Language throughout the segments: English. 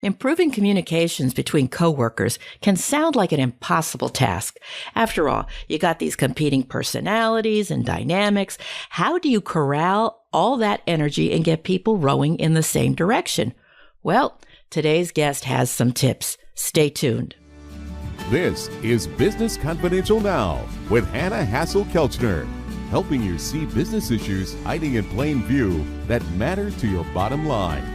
Improving communications between coworkers can sound like an impossible task. After all, you got these competing personalities and dynamics. How do you corral all that energy and get people rowing in the same direction? Well, today's guest has some tips. Stay tuned. This is Business Confidential Now with Hanna Hasl-Kelchner, helping you see business issues hiding in plain view that matter to your bottom line.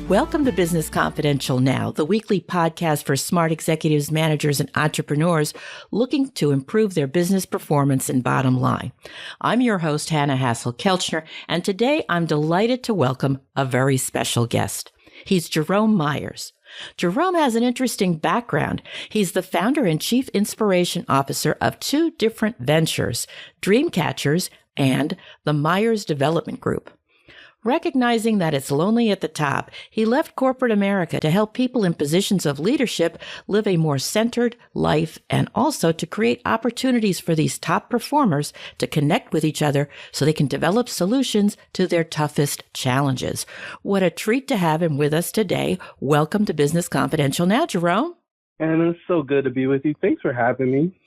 Welcome to Business Confidential Now, the weekly podcast for smart executives, managers, and entrepreneurs looking to improve their business performance and bottom line. I'm your host, Hanna Hasl-Kelchner, and today I'm delighted to welcome a very special guest. He's Jerome Myers. Jerome has an interesting background. He's the founder and chief inspiration officer of two different ventures, DreamCatchers and the Myers Development Group. Recognizing that it's lonely at the top, he left corporate America to help people in positions of leadership live a more centered life and also to create opportunities for these top performers to connect with each other so they can develop solutions to their toughest challenges. What a treat to have him with us today. Welcome to Business Confidential Now, Jerome. And it's so good to be with you. Thanks for having me.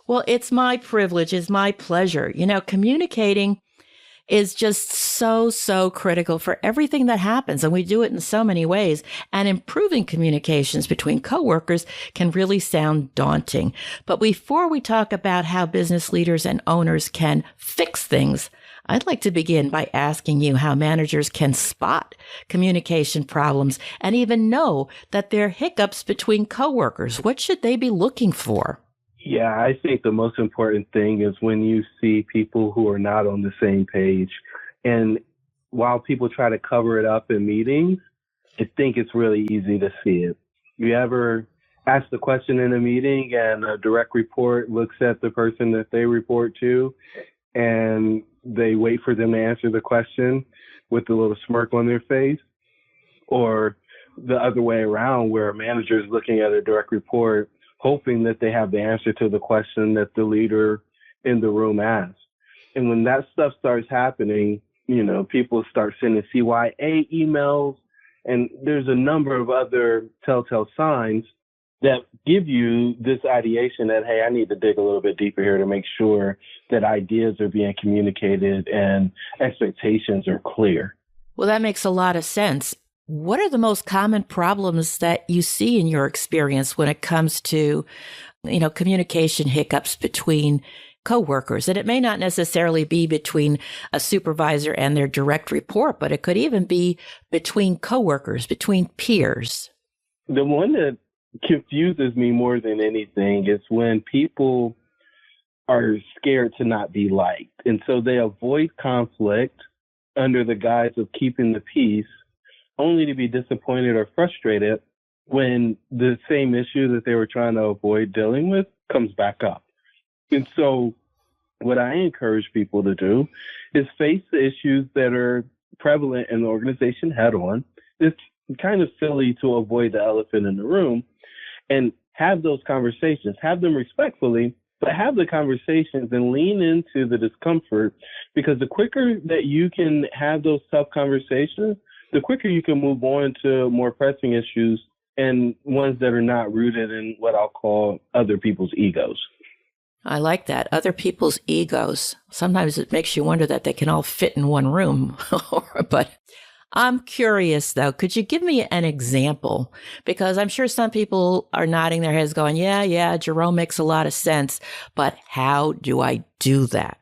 Well, it's my privilege. It's my pleasure. Communicating is just so critical for everything that happens. And we do it in so many ways. And improving communications between coworkers can really sound daunting. But before we talk about how business leaders and owners can fix things, I'd like to begin by asking you how managers can spot communication problems and even know that there are hiccups between coworkers. What should they be looking for? Yeah, I think the most important thing is when you see people who are not on the same page. And while people try to cover it up in meetings, I think it's really easy to see it. You ever ask the question in a meeting and a direct report looks at the person that they report to and they wait for them to answer the question with a little smirk on their face? Or the other way around, where a manager is looking at a direct report hoping that they have the answer to the question that the leader in the room asked. And when that stuff starts happening, people start sending CYA emails, and there's a number of other telltale signs that give you this ideation that, hey, I need to dig a little bit deeper here to make sure that ideas are being communicated and expectations are clear. Well, that makes a lot of sense. What are the most common problems that you see in your experience when it comes to, communication hiccups between coworkers? And it may not necessarily be between a supervisor and their direct report, but it could even be between coworkers, between peers. The one that confuses me more than anything is when people are scared to not be liked. And so they avoid conflict under the guise of keeping the peace, only to be disappointed or frustrated when the same issue that they were trying to avoid dealing with comes back up. And so what I encourage people to do is face the issues that are prevalent in the organization head on. It's kind of silly to avoid the elephant in the room and have those conversations, have them respectfully, but have the conversations and lean into the discomfort, because the quicker that you can have those tough conversations, the quicker you can move on to more pressing issues and ones that are not rooted in what I'll call other people's egos. I like that. Other people's egos. Sometimes it makes you wonder that they can all fit in one room. But I'm curious, though, could you give me an example? Because I'm sure some people are nodding their heads going, yeah, Jerome makes a lot of sense. But how do I do that?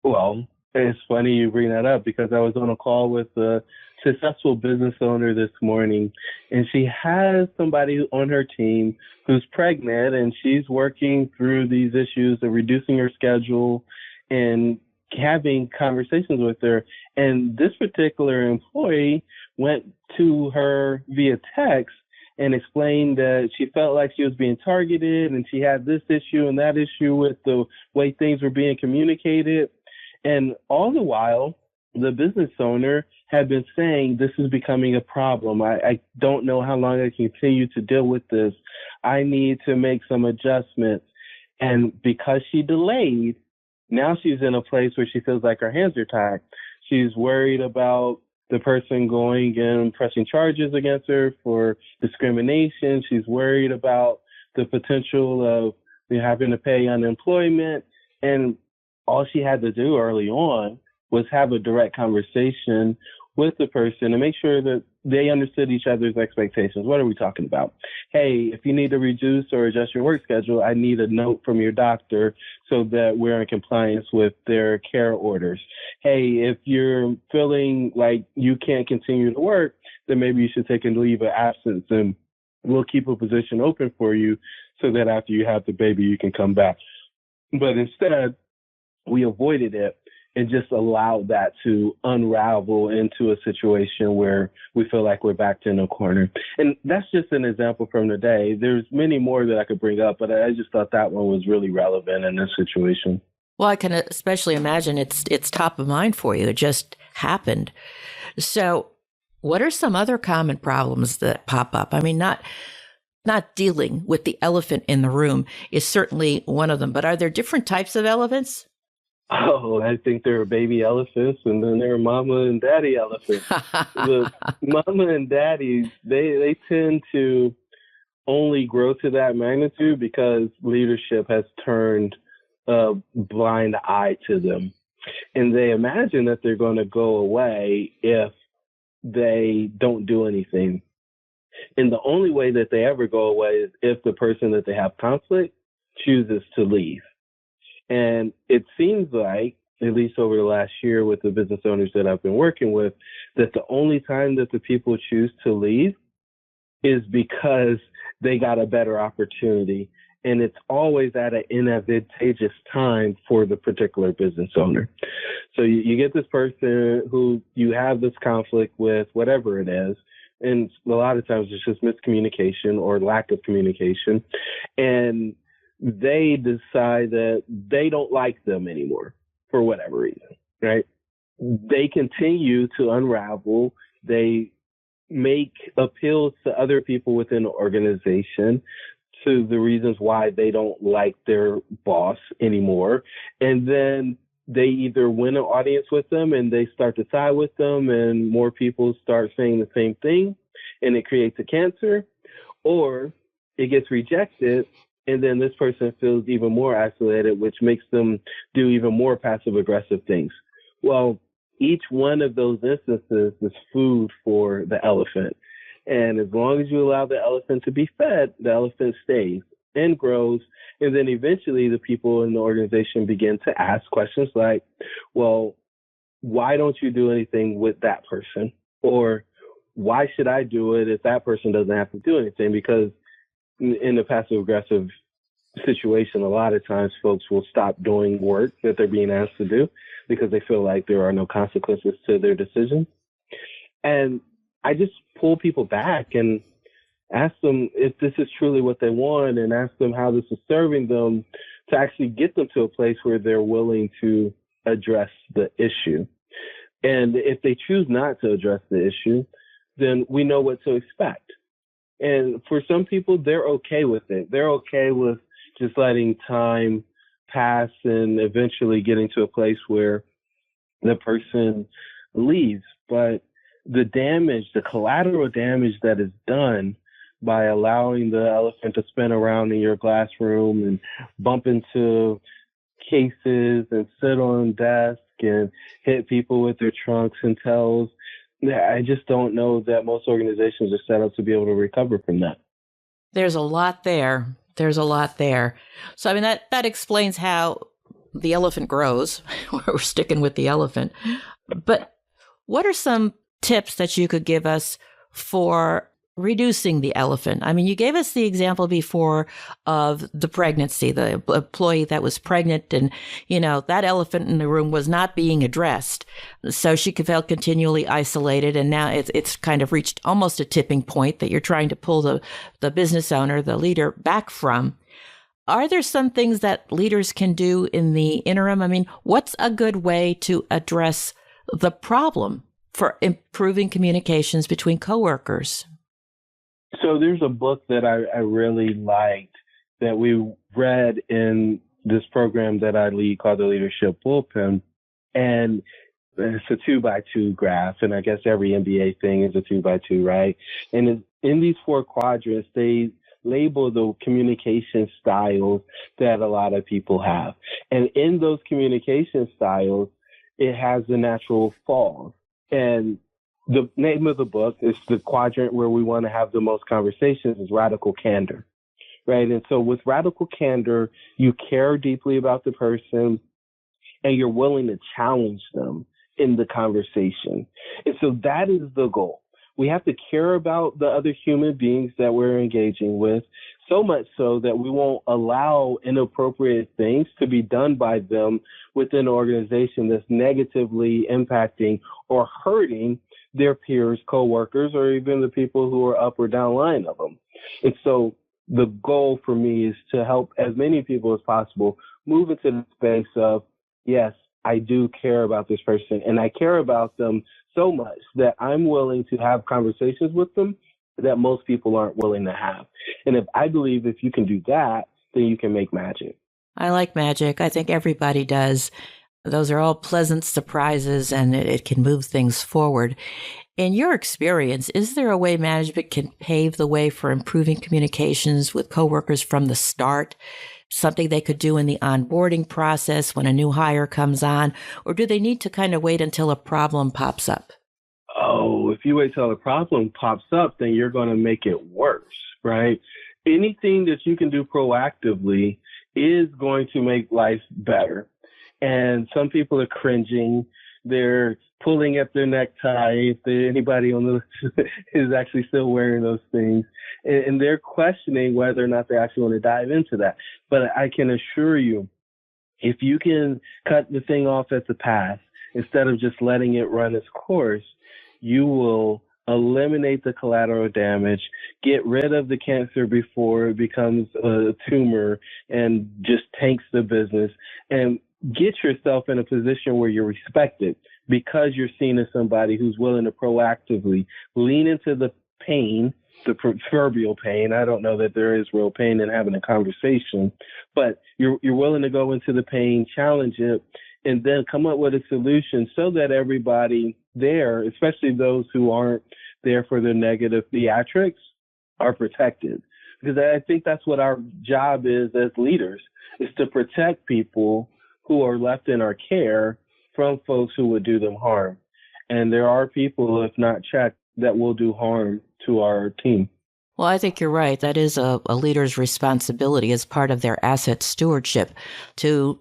Well, it's funny you bring that up, because I was on a call with a successful business owner this morning, and she has somebody on her team who's pregnant, and she's working through these issues of reducing her schedule and having conversations with her. And this particular employee went to her via text and explained that she felt like she was being targeted and she had this issue and that issue with the way things were being communicated. And all the while, the business owner had been saying, this is becoming a problem. I don't know how long I can continue to deal with this. I need to make some adjustments. And because she delayed, now she's in a place where she feels like her hands are tied. She's worried about the person going and pressing charges against her for discrimination. She's worried about the potential of having to pay unemployment. And all she had to do early on was have a direct conversation with the person and make sure that they understood each other's expectations. What are we talking about? Hey, if you need to reduce or adjust your work schedule, I need a note from your doctor so that we're in compliance with their care orders. Hey, if you're feeling like you can't continue to work, then maybe you should take a leave of absence and we'll keep a position open for you so that after you have the baby, you can come back. But instead, we avoided it and just allowed that to unravel into a situation where we feel like we're backed in a corner. And that's just an example from today. There's many more that I could bring up, but I just thought that one was really relevant in this situation. Well, I can especially imagine it's top of mind for you. It just happened. So what are some other common problems that pop up? I mean, not dealing with the elephant in the room is certainly one of them, but are there different types of elephants? Oh, I think there are baby elephants, and then there are mama and daddy elephants. The mama and daddy, they tend to only grow to that magnitude because leadership has turned a blind eye to them. And they imagine that they're going to go away if they don't do anything. And the only way that they ever go away is if the person that they have conflict chooses to leave. And it seems like, at least over the last year with the business owners that I've been working with, that the only time that the people choose to leave is because they got a better opportunity. And it's always at an inadvantageous time for the particular business owner. So you get this person who you have this conflict with, whatever it is, and a lot of times it's just miscommunication or lack of communication. And they decide that they don't like them anymore for whatever reason, right? They continue to unravel. They make appeals to other people within the organization to the reasons why they don't like their boss anymore. And then they either win an audience with them and they start to side with them and more people start saying the same thing and it creates a cancer, or it gets rejected. And then this person feels even more isolated, which makes them do even more passive aggressive things. Well, each one of those instances is food for the elephant. And as long as you allow the elephant to be fed, the elephant stays and grows. And then eventually the people in the organization begin to ask questions like, well, why don't you do anything with that person? Or why should I do it if that person doesn't have to do anything? Because in the passive aggressive situation, a lot of times folks will stop doing work that they're being asked to do because they feel like there are no consequences to their decisions. And I just pull people back and ask them if this is truly what they want and ask them how this is serving them to actually get them to a place where they're willing to address the issue. And if they choose not to address the issue, then we know what to expect. And for some people, they're okay with it. They're okay with just letting time pass and eventually getting to a place where the person leaves. But the damage, the collateral damage that is done by allowing the elephant to spin around in your glass room and bump into cases and sit on desks and hit people with their trunks and tails, I just don't know that most organizations are set up to be able to recover from that. There's a lot there. So, I mean, that explains how the elephant grows. We're sticking with the elephant. But what are some tips that you could give us for reducing the elephant? I mean, you gave us the example before of the pregnancy, the employee that was pregnant and, that elephant in the room was not being addressed. So she felt continually isolated. And now it's kind of reached almost a tipping point that you're trying to pull the business owner, the leader back from. Are there some things that leaders can do in the interim? I mean, what's a good way to address the problem for improving communications between coworkers? So there's a book that I really liked that we read in this program that I lead called the Leadership Bullpen. And it's a 2x2 graph, and I guess every MBA thing is a 2x2, right? And in these 4 quadrants, they label the communication styles that a lot of people have. And in those communication styles, it has the natural falls. And the name of the book is the quadrant where we want to have the most conversations is radical candor, right? And so with radical candor, you care deeply about the person and you're willing to challenge them in the conversation. And so that is the goal. We have to care about the other human beings that we're engaging with, so much so that we won't allow inappropriate things to be done by them within an organization that's negatively impacting or hurting their peers, coworkers, or even the people who are up or down line of them. And so the goal for me is to help as many people as possible move into the space of, yes, I do care about this person, and I care about them so much that I'm willing to have conversations with them that most people aren't willing to have. And I believe if you can do that, then you can make magic. I like magic. I think everybody does. Those are all pleasant surprises, and it can move things forward. In your experience, is there a way management can pave the way for improving communications with coworkers from the start? Something they could do in the onboarding process when a new hire comes on? Or do they need to kind of wait until a problem pops up? Oh, if you wait till a problem pops up, then you're going to make it worse, right? Anything that you can do proactively is going to make life better. And some people are cringing. They're pulling at their necktie. If anybody on the is actually still wearing those things, and they're questioning whether or not they actually want to dive into that. But I can assure you, if you can cut the thing off at the pass instead of just letting it run its course, you will eliminate the collateral damage, get rid of the cancer before it becomes a tumor and just tanks the business, and get yourself in a position where you're respected because you're seen as somebody who's willing to proactively lean into the pain, the proverbial pain. I don't know that there is real pain in having a conversation, but you're willing to go into the pain, challenge it, and then come up with a solution so that everybody there, especially those who aren't there for the negative theatrics, are protected. Because I think that's what our job is as leaders, is to protect people who are left in our care from folks who would do them harm. And there are people, if not checked, that will do harm to our team. Well, I think you're right. That is a leader's responsibility as part of their asset stewardship to,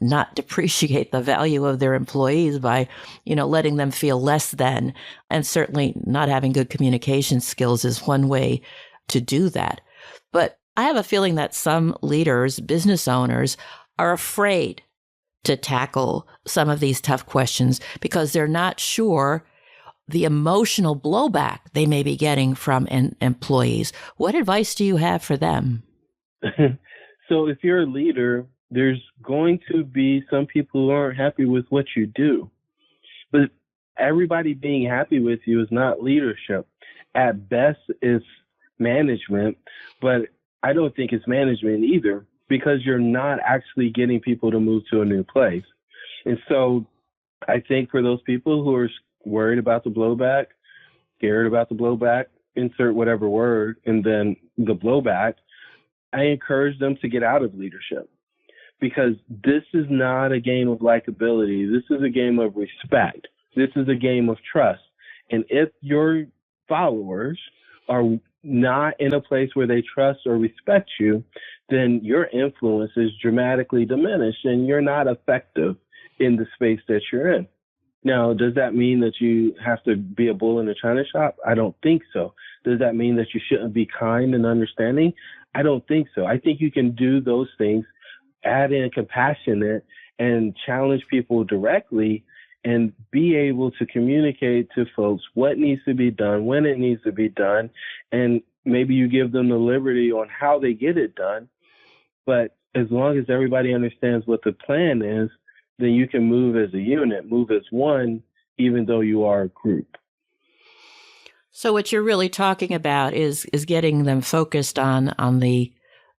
not depreciate the value of their employees by, letting them feel less than. And certainly not having good communication skills is one way to do that. But I have a feeling that some leaders, business owners, are afraid to tackle some of these tough questions because they're not sure the emotional blowback they may be getting from employees. What advice do you have for them? So if you're a leader, there's going to be some people who aren't happy with what you do. But everybody being happy with you is not leadership. At best, it's management, but I don't think it's management either, because you're not actually getting people to move to a new place. And so I think for those people who are worried about the blowback, scared about the blowback, insert whatever word, and then the blowback, I encourage them to get out of leadership, because this is not a game of likability. This is a game of respect. This is a game of trust. And if your followers are not in a place where they trust or respect you, then your influence is dramatically diminished and you're not effective in the space that you're in. Now, does that mean that you have to be a bull in a china shop? I don't think so. Does that mean that you shouldn't be kind and understanding? I don't think so. I think you can do those things, add in compassionate, and challenge people directly, and be able to communicate to folks what needs to be done, when it needs to be done, and maybe you give them the liberty on how they get it done. But as long as everybody understands what the plan is, then you can move as a unit, move as one, even though you are a group. So what you're really talking about is getting them focused on the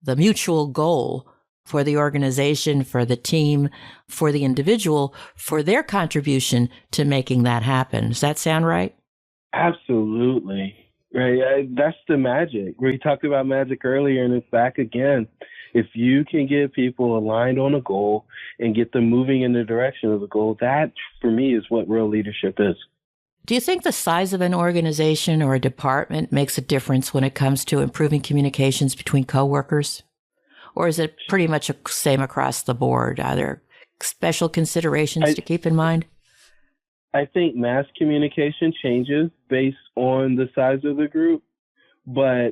mutual goal for the organization, for the team, for the individual, for their contribution to making that happen. Does that sound right? Absolutely. Right. That's the magic. We talked about magic earlier, and it's back again. If you can get people aligned on a goal and get them moving in the direction of the goal, that, for me, is what real leadership is. Do you think the size of an organization or a department makes a difference when it comes to improving communications between coworkers? Or is it pretty much the same across the board? Are there special considerations to keep in mind? I think mass communication changes based on the size of the group, but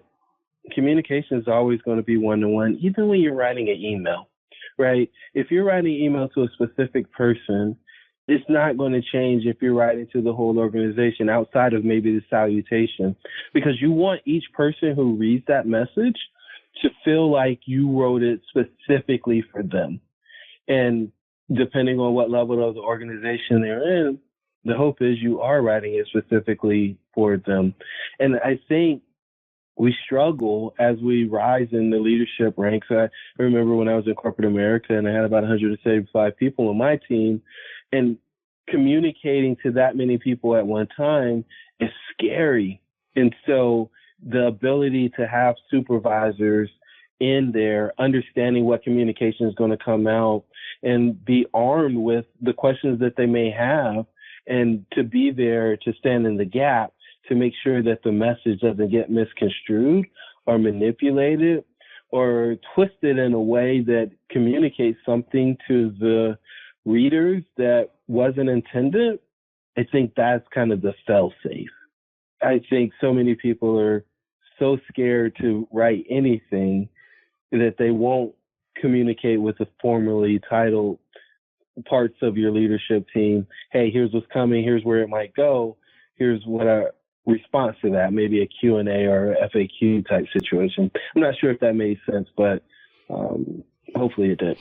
communication is always going to be one-to-one, even when you're writing an email, right? If you're writing an email to a specific person, it's not going to change if you're writing to the whole organization outside of maybe the salutation, because you want each person who reads that message to feel like you wrote it specifically for them. And depending on what level of the organization they're in, the hope is you are writing it specifically for them. And I think we struggle as we rise in the leadership ranks. I remember when I was in corporate America and I had about 175 people on my team, and communicating to that many people at one time is scary. And so the ability to have supervisors in there understanding what communication is going to come out and be armed with the questions that they may have, and to be there to stand in the gap to make sure that the message doesn't get misconstrued or manipulated or twisted in a way that communicates something to the readers that wasn't intended. I think that's kind of the fail-safe. I think so many people are so scared to write anything that they won't communicate with the formally titled parts of your leadership team. Hey, here's what's coming. Here's where it might go. Here's what our response to that, maybe a Q&A or a FAQ type situation. I'm not sure if that made sense, but hopefully it did.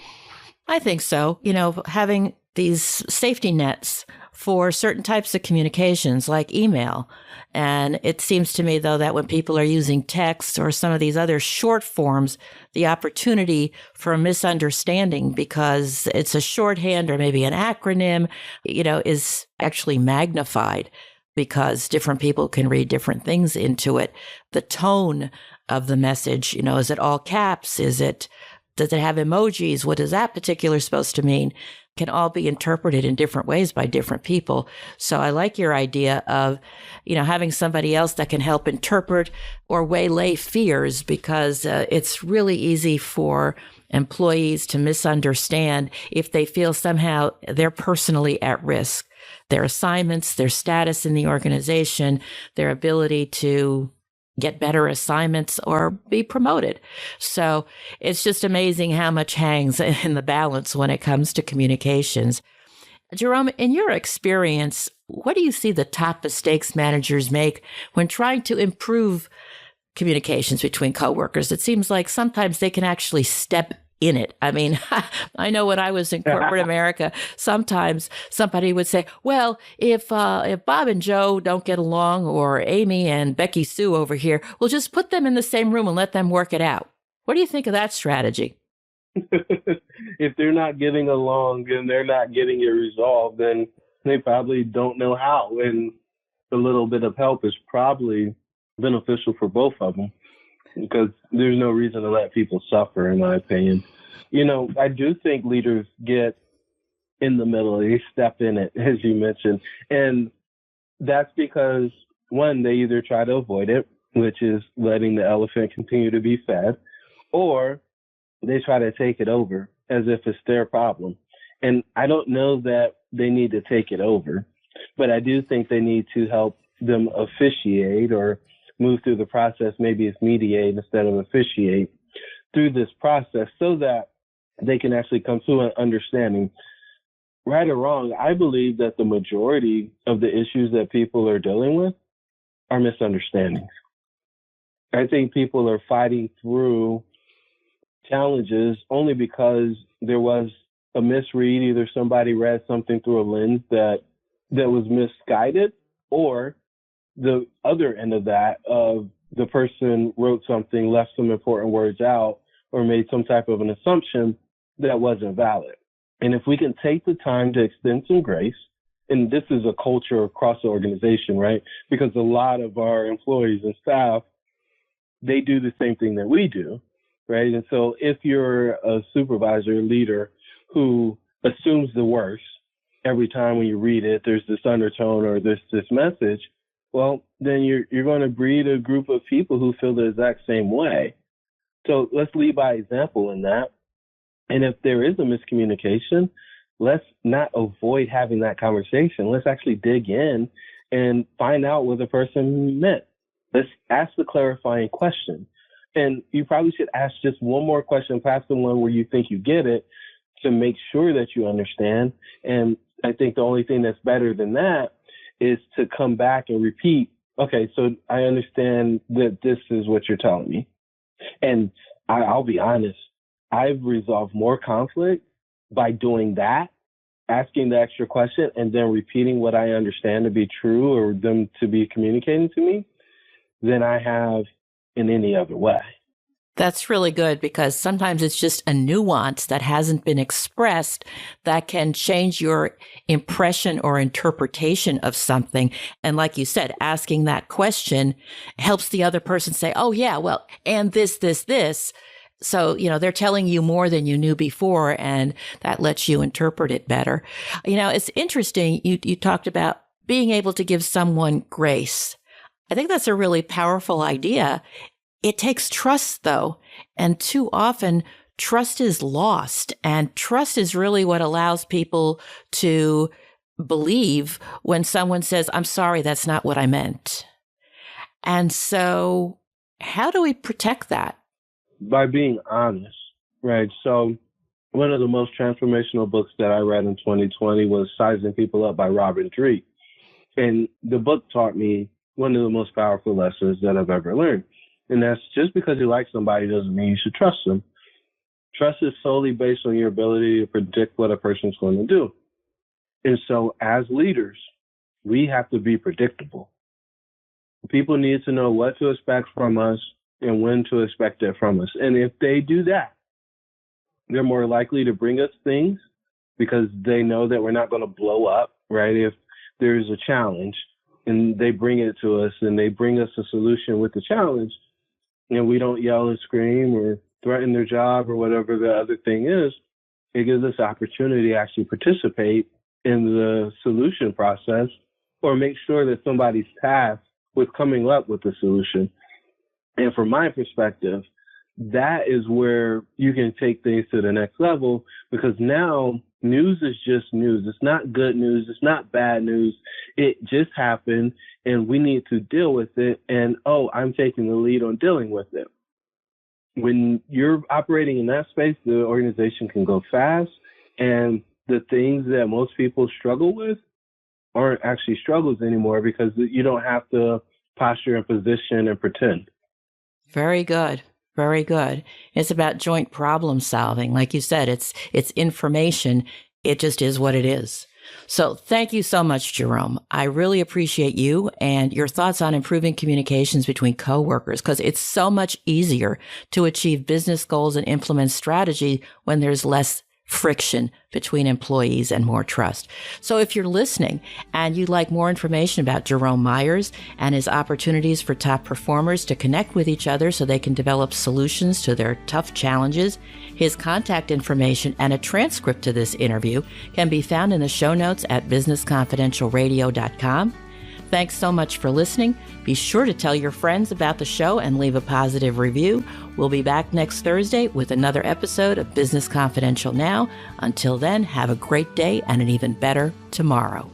I think so. You know, having these safety nets for certain types of communications like email. And it seems to me, though, that when people are using text or some of these other short forms, the opportunity for a misunderstanding because it's a shorthand or maybe an acronym, you know, is actually magnified because different people can read different things into it. The tone of the message, you know, is it all caps? Does it have emojis? What is that particular supposed to mean? Can all be interpreted in different ways by different people. So I like your idea of, you know, having somebody else that can help interpret or waylay fears, because it's really easy for employees to misunderstand if they feel somehow they're personally at risk. Their assignments, their status in the organization, their ability to get better assignments or be promoted. So it's just amazing how much hangs in the balance when it comes to communications. Jerome, in your experience, what do you see the top mistakes managers make when trying to improve communications between coworkers? It seems like sometimes they can actually step in it. I mean, I know when I was in corporate America, sometimes somebody would say, well, if Bob and Joe don't get along, or Amy and Becky Sue over here, we'll just put them in the same room and let them work it out. What do you think of that strategy? If they're not getting along and they're not getting it resolved, then they probably don't know how. And a little bit of help is probably beneficial for both of them, because there's no reason to let people suffer, in my opinion. You know, I do think leaders get in the middle. They step in it, as you mentioned. And that's because, one, they either try to avoid it, which is letting the elephant continue to be fed, or they try to take it over as if it's their problem. And I don't know that they need to take it over, but I do think they need to help them officiate or move through the process. Maybe it's mediate instead of officiate through this process, so that they can actually come to an understanding. Right or wrong, I believe that the majority of the issues that people are dealing with are misunderstandings. I think people are fighting through challenges only because there was a misread. Either somebody read something through a lens that was misguided, or the other end of that, of the person wrote something, left some important words out, or made some type of an assumption that wasn't valid. And if we can take the time to extend some grace, and this is a culture across the organization, right? Because a lot of our employees and staff, they do the same thing that we do, right? And so if you're a supervisor, leader who assumes the worst every time when you read it, there's this undertone or this message, well, then you're going to breed a group of people who feel the exact same way. So let's lead by example in that. And if there is a miscommunication, let's not avoid having that conversation. Let's actually dig in and find out what the person meant. Let's ask the clarifying question. And you probably should ask just one more question past the one where you think you get it to make sure that you understand. And I think the only thing that's better than that is to come back and repeat, okay, so I understand that this is what you're telling me. And I'll be honest, I've resolved more conflict by doing that, asking the extra question, and then repeating what I understand to be true or them to be communicating to me than I have in any other way. That's really good, because sometimes it's just a nuance that hasn't been expressed that can change your impression or interpretation of something. And like you said, asking that question helps the other person say, oh yeah, well, and this. So, they're telling you more than you knew before, and that lets you interpret it better. It's interesting. You talked about being able to give someone grace. I think that's a really powerful idea. It takes trust, though, and too often trust is lost, and trust is really what allows people to believe when someone says, I'm sorry, that's not what I meant. And so how do we protect that? By being honest, right? So one of the most transformational books that I read in 2020 was Sizing People Up by Robin Dreet. And the book taught me one of the most powerful lessons that I've ever learned. And that's just because you like somebody doesn't mean you should trust them. Trust is solely based on your ability to predict what a person's going to do. And so as leaders, we have to be predictable. People need to know what to expect from us and when to expect it from us. And if they do that, they're more likely to bring us things because they know that we're not going to blow up, right? If there's a challenge and they bring it to us and they bring us a solution with the challenge, and we don't yell and scream or threaten their job or whatever the other thing is, it gives us the opportunity to actually participate in the solution process or make sure that somebody's tasked with coming up with the solution. And from my perspective, that is where you can take things to the next level, because now news is just news. It's not good news. It's not bad news. It just happened and we need to deal with it. And, I'm taking the lead on dealing with it. When you're operating in that space, the organization can go fast, and the things that most people struggle with aren't actually struggles anymore because you don't have to posture and position and pretend. Very good. Very good. It's about joint problem solving. Like you said, it's information. It just is what it is. So thank you so much, Jerome. I really appreciate you and your thoughts on improving communications between coworkers, because it's so much easier to achieve business goals and implement strategy when there's less friction between employees and more trust. So if you're listening and you'd like more information about Jerome Myers and his opportunities for top performers to connect with each other so they can develop solutions to their tough challenges, his contact information and a transcript to this interview can be found in the show notes at businessconfidentialradio.com. Thanks so much for listening. Be sure to tell your friends about the show and leave a positive review. We'll be back next Thursday with another episode of Business Confidential Now. Until then, have a great day and an even better tomorrow.